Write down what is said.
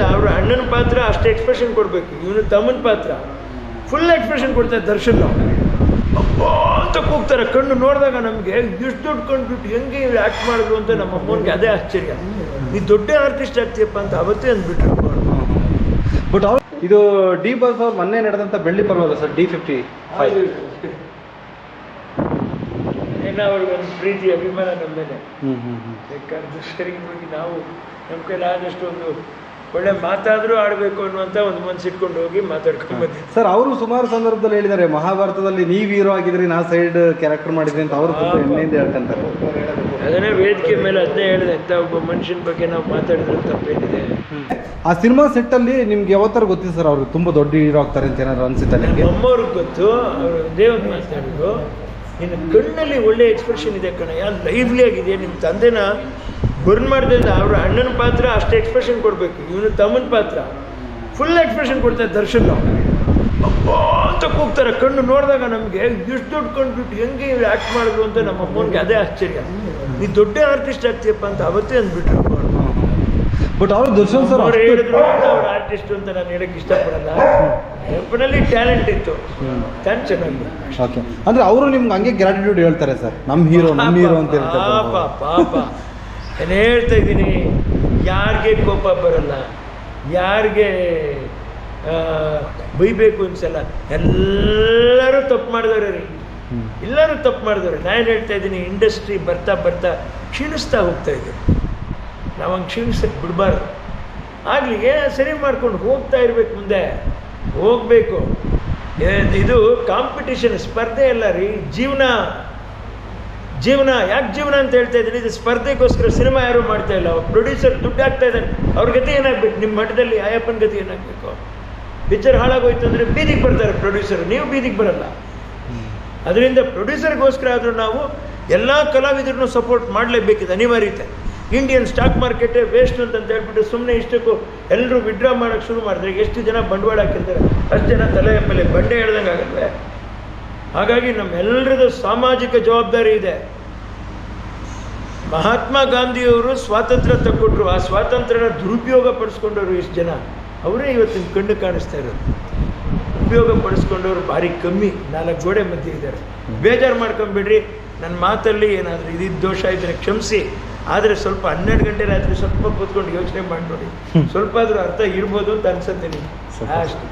ಅವ್ರ ಅಣ್ಣನ ಪಾತ್ರ ಅಷ್ಟು ಎಕ್ಸ್ಪ್ರೆಷನ್ ಕೊಡಬೇಕು. ಇವನು ತಮ್ಮನ ಪಾತ್ರ ಫುಲ್ ಎಕ್ಸ್ಪ್ರೆಷನ್ ಕೊಡ್ತಾರೆ. ದರ್ಶನ್ ಅಪ್ಪ ಅಂತ ಕೂಗ್ತಾರೆ. ಕಣ್ಣು ನೋಡಿದಾಗ ನಮಗೆ ಇಷ್ಟು ದೊಡ್ಡ ಕಂಡುಬಿಟ್ಟು ಹೆಂಗೆ ಆ್ಯಕ್ಟ್ ಮಾಡಿದ್ರು ಅಂತ ನಮ್ಮ ಅಮ್ಮನಿಗೆ ಅದೇ ಆಶ್ಚರ್ಯ. ನೀ ದೊಡ್ಡ ಆರ್ಟಿಸ್ಟ್ ಆಗ್ತೀಯಪ್ಪ ಅಂತ ಅವತ್ತೇ ಅಂದ್ಬಿಟ್ರು. ಬಟ್ ಅವ್ರು ಇದು ಡಿ ಬಾಸ್ ಅವ್ರು ಮೊನ್ನೆ ನಡೆದಂಥ ಬೆಳ್ಳಿ ಪರ್ವಲ್ಲ ಸರ್, D55 ಏನೋ ಅವ್ರಿಗೊಂದು ಪ್ರೀತಿ ಅಭಿಮಾನ ನಮ್ಮ ಮೇಲೆ. ಬೇಕಾದ್ರೆ ಸರಿ ಹೋಗಿ ನಾವು ನಮ್ಮ ಕೈಲಾದಷ್ಟು ಒಂದು ಒಳ್ಳೆ ಮಾತಾದರೂ ಆಡಬೇಕು ಅನ್ನುವಂಥ ಒಂದು ಮನಸ್ಸಿಟ್ಕೊಂಡು ಹೋಗಿ ಮಾತಾಡ್ಕೊಂಡು ಬಂದಿದ್ದೆ ಸರ್. ಅವರು ಸುಮಾರು ಸಂದರ್ಭದಲ್ಲಿ ಹೇಳಿದ್ದಾರೆ, ಮಹಾಭಾರತದಲ್ಲಿ ನೀವು ಹೀರೋ ಆಗಿದ್ರಿ, ನಾ ಸೈಡ್ ಕ್ಯಾರೆಕ್ಟರ್ ಮಾಡಿದ್ರಿ ಅಂತ ಅವರು ತುಂಬ ಹೆಮ್ಮೆಯಿಂದ ಹೇಳ್ಕೊಂತಾರೆ. ಅದನ್ನೇ ವೇದಿಕೆ ಮೇಲೆ ಅದನ್ನೇ ಹೇಳಿದೆ, ಅಂತ ಒಬ್ಬ ಮನುಷ್ಯನ ಬಗ್ಗೆ ನಾವು ಮಾತಾಡಿದ್ರೆ ತಪ್ಪೇನಿದೆ. ಆ ಸಿನಿಮಾ ಸೆಟ್ಟಲ್ಲಿ ನಿಮ್ಗೆ ಯಾವತ್ತರ ಗೊತ್ತಿದೆ ಸರ್ ಅವ್ರು ತುಂಬ ದೊಡ್ಡ ಹೀರೋ ಆಗ್ತಾರೆ ಅಂತ ಏನಾದ್ರು ಅನ್ಸುತ್ತೆ ನಿಮಗೆ? ಅಮ್ಮವ್ರಿಗೆ ಗೊತ್ತು. ಅವರು ದೇವ್ರು ಮಾತಾಡಿದ್ರು, ನಿನ್ನ ಕಣ್ಣಲ್ಲಿ ಒಳ್ಳೆ ಎಕ್ಸ್ಪ್ರೆಷನ್ ಇದೆ ಕಣಯ್ಯ, ಲೈವ್ಲಿ ಆಗಿದೆ. ನಿಮ್ಮ ತಂದೆನ ಬರ್ನ್ ಮಾಡಿದ್ರಿಂದ ಅವ್ರ ಅಣ್ಣನ ಪಾತ್ರ ಅಷ್ಟು ಎಕ್ಸ್ಪ್ರೆಷನ್ ಕೊಡಬೇಕು. ಇವನು ತಮ್ಮನ ಪಾತ್ರ ಫುಲ್ ಎಕ್ಸ್ಪ್ರೆಷನ್ ಕೊಡ್ತಾರೆ. ದರ್ಶನ್ ಅಪ್ಪ ಅಂತ ಕೂಗ್ತಾರೆ. ಕಣ್ಣು ನೋಡಿದಾಗ ನಮಗೆ ಇಷ್ಟು ದೊಡ್ಡ ಕಂಡುಬಿಟ್ಟು ಹೆಂಗೆ ಆ್ಯಕ್ಟ್ ಮಾಡಿದ್ರು ಅಂತ ನಮ್ಮ ಅಮ್ಮನಿಗೆ ಅದೇ ಆಶ್ಚರ್ಯ. ನೀ ದೊಡ್ಡ ಆರ್ಟಿಸ್ಟ್ ಆಗ್ತೀಯಪ್ಪ ಅಂತ ಅವತ್ತೇ ಅಂದ್ಬಿಟ್ರು. ಬಟ್ ಅವರು ದರ್ಶನ್ ಸರ್ ಅವ್ರು ಹೇಳಿದ್ರು ಅವ್ರ ಆರ್ಟಿಸ್ಟ್ ಅಂತ ನಾನು ಹೇಳಕ್ಕೆ ಇಷ್ಟಪಡಲ್ಲ. ಒಬ್ಬನಲ್ಲಿ ಟ್ಯಾಲೆಂಟ್ ಇತ್ತು, ತಾನು ಚೆನ್ನಾಗಿ. ಓಕೆ, ಅಂದ್ರೆ ಅವರು ನಿಮ್ಗೆ ಹಂಗೆ ಗ್ರಾಟಿಟ್ಯೂಡ್ ಹೇಳ್ತಾರೆ ಸರ್, ನಮ್ಮ ಹೀರೋ ಅಂತ ಹೇಳ್ತಾರೆ. ಪಾಪ ಪಾಪ ನಾನು ಹೇಳ್ತಾ ಇದ್ದೀನಿ, ಯಾರಿಗೆ ಕೋಪ ಬರಲ್ಲ, ಯಾರಿಗೆ ಬೈಬೇಕು ಅನ್ಸಲ್ಲ. ಎಲ್ಲರೂ ತಪ್ಪು ಮಾಡಿದವ್ರೆ ರೀ, ಎಲ್ಲರೂ ತಪ್ಪು ಮಾಡಿದವ್ರೆ. ನಾನು ಹೇಳ್ತಾ ಇದ್ದೀನಿ, ಇಂಡಸ್ಟ್ರಿ ಬರ್ತಾ ಬರ್ತಾ ಕ್ಷೀಣಿಸ್ತಾ ಹೋಗ್ತಾ ಇದೆ. ನಾವು ಹಂಗೆ ಕ್ಷೀಣಿಸಕ್ಕೆ ಬಿಡಬಾರ್ದು. ಆಗಲಿ ಸರಿ ಮಾಡ್ಕೊಂಡು ಹೋಗ್ತಾ ಇರ್ಬೇಕು, ಮುಂದೆ ಹೋಗಬೇಕು. ಇದು ಕಾಂಪಿಟಿಷನ್, ಸ್ಪರ್ಧೆ ಅಲ್ಲ ರೀ, ಜೀವನ. ಯಾಕೆ ಜೀವನ ಅಂತ ಹೇಳ್ತಾ ಇದ್ದೀನಿ, ಇದು ಸ್ಪರ್ಧೆಗೋಸ್ಕರ ಸಿನಿಮಾ ಯಾರು ಮಾಡ್ತಾ ಇಲ್ಲ. ಪ್ರೊಡ್ಯೂಸರ್ ದುಡ್ಡು ಹಾಕ್ತಾ ಇದ್ದಾನೆ, ಅವ್ರ ಗತಿ ಏನಾಗಬೇಕು? ನಿಮ್ಮ ಮಠದಲ್ಲಿ ಆಯಪ್ಪನ ಗತಿ ಏನಾಗಬೇಕು? ಪಿಕ್ಚರ್ ಹಾಳಾಗೋಯ್ತು ಅಂದರೆ ಬೀದಿಗೆ ಬರ್ತಾರೆ ಪ್ರೊಡ್ಯೂಸರ್, ನೀವು ಬೀದಿಗೆ ಬರಲ್ಲ. ಅದರಿಂದ ಪ್ರೊಡ್ಯೂಸರ್ಗೋಸ್ಕರ ಆದರೂ ನಾವು ಎಲ್ಲ ಕಲಾವಿದರನ್ನು ಸಪೋರ್ಟ್ ಮಾಡಲೇಬೇಕಿದೆ, ಅನಿವಾರ್ಯತೆ. ಇಂಡಿಯನ್ ಸ್ಟಾಕ್ ಮಾರ್ಕೆಟೇ ವೇಸ್ಟ್ ಅಂತ ಹೇಳ್ಬಿಟ್ಟು ಸುಮ್ಮನೆ ಇಷ್ಟಕ್ಕೂ ಎಲ್ಲರೂ ವಿಡ್ರಾ ಮಾಡೋಕ್ಕೆ ಶುರು ಮಾಡಿದ್ರೆ ಎಷ್ಟು ಜನ ಬಂಡವಾಳ ಹಾಕಿರ್ತಾರೆ, ಅಷ್ಟು ಜನ ತಲೆ ಮೇಲೆ ಬಂಡೆ ಹೇಳ್ದಂಗೆ ಆಗುತ್ತೆ. ಹಾಗಾಗಿ ನಮ್ಮೆಲ್ಲರದ್ದು ಸಾಮಾಜಿಕ ಜವಾಬ್ದಾರಿ ಇದೆ. ಮಹಾತ್ಮ ಗಾಂಧಿಯವರು ಸ್ವಾತಂತ್ರ್ಯ ತಕ್ಕೊಟ್ರು, ಆ ಸ್ವಾತಂತ್ರ್ಯನ ದುರುಪಯೋಗ ಪಡಿಸ್ಕೊಂಡವರು ಇಷ್ಟು ಜನ, ಅವರೇ ಇವತ್ತಿನ ಕಣ್ಣು ಕಾಣಿಸ್ತಾ ಇರೋದು. ಉಪಯೋಗ ಪಡಿಸ್ಕೊಂಡವರು ಭಾರಿ ಕಮ್ಮಿ, 4 ಗೋಡೆ ಮಧ್ಯೆ ಇದ್ದಾರೆ. ಬೇಜಾರು ಮಾಡ್ಕೊಂಬಿಡ್ರಿ, ನನ್ನ ಮಾತಲ್ಲಿ ಏನಾದರೂ ಇದಿದ್ದು ದೋಷ ಇದ್ದರೆ ಕ್ಷಮಿಸಿ. ಆದರೆ ಸ್ವಲ್ಪ 12 ಗಂಟೆ ರಾತ್ರಿ ಸ್ವಲ್ಪ ಕೂತ್ಕೊಂಡು ಯೋಚನೆ ಮಾಡಿ ನೋಡಿ, ಸ್ವಲ್ಪ ಆದರೂ ಅರ್ಥ ಇರ್ಬೋದು ಅಂತ ಅನ್ಸುತ್ತೆ ನಿಮಗೆ ಅಷ್ಟೇ.